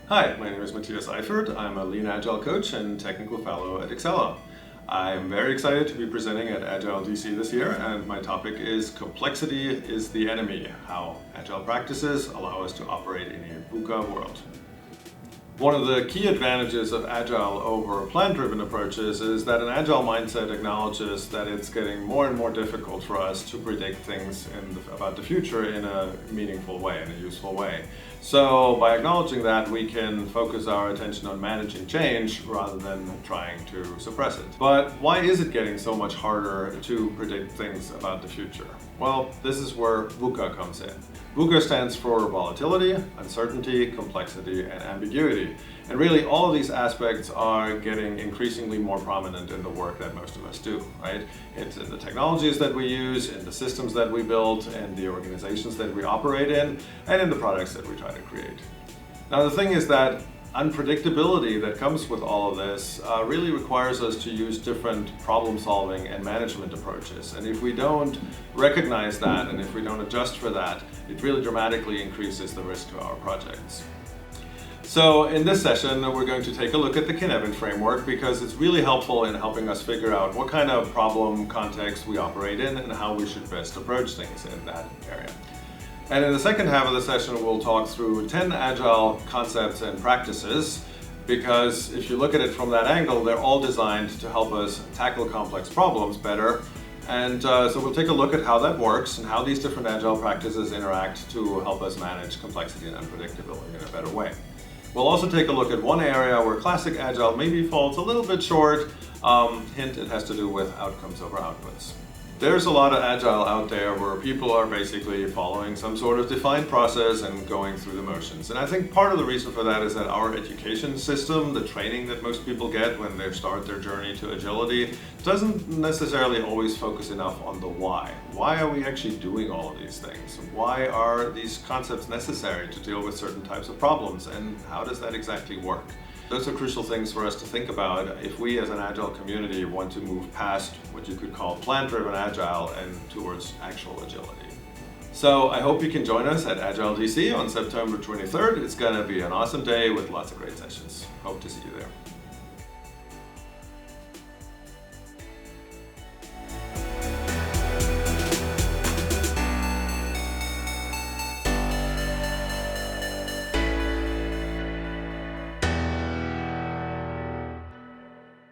Hi, my name is Mathias Eifert. I'm a Lean Agile coach and technical fellow at Accela. I'm very excited to be presenting at AgileDC this year, and my topic is Complexity is the Enemy, how Agile Practices Allow Us to Operate in a VUCA World. One of the key advantages of Agile over plan-driven approaches is that an Agile mindset acknowledges that it's getting more and more difficult for us to predict things about the future in a meaningful way, in a useful way. So by acknowledging that, we can focus our attention on managing change rather than trying to suppress it. But why is it getting so much harder to predict things about the future? Well, this is where VUCA comes in. VUCA stands for volatility, uncertainty, complexity, and ambiguity. And really, all of these aspects are getting increasingly more prominent in the work that most of us do, right? It's in the technologies that we use, in the systems that we build, in the organizations that we operate in, and in the products that we try to create. Now, the thing is that unpredictability that comes with all of this really requires us to use different problem-solving and management approaches. And if we don't recognize that, and if we don't adjust for that, it really dramatically increases the risk to our projects. So in this session, we're going to take a look at the Cynefin Framework because it's really helpful in helping us figure out what kind of problem context we operate in and how we should best approach things in that area. And in the second half of the session, we'll talk through 10 Agile concepts and practices, because if you look at it from that angle, they're all designed to help us tackle complex problems better. And so we'll take a look at how that works and how these different Agile practices interact to help us manage complexity and unpredictability in a better way. We'll also take a look at one area where classic Agile maybe falls a little bit short. Hint, it has to do with outcomes over outputs. There's a lot of Agile out there where people are basically following some sort of defined process and going through the motions. And I think part of the reason for that is that our education system, the training that most people get when they start their journey to agility, doesn't necessarily always focus enough on the why. Why are we actually doing all of these things? Why are these concepts necessary to deal with certain types of problems? And how does that exactly work? Those are crucial things for us to think about if we as an Agile community want to move past what you could call plan-driven Agile and towards actual agility. So I hope you can join us at AgileDC on September 23rd. It's going to be an awesome day with lots of great sessions. Hope to see you there.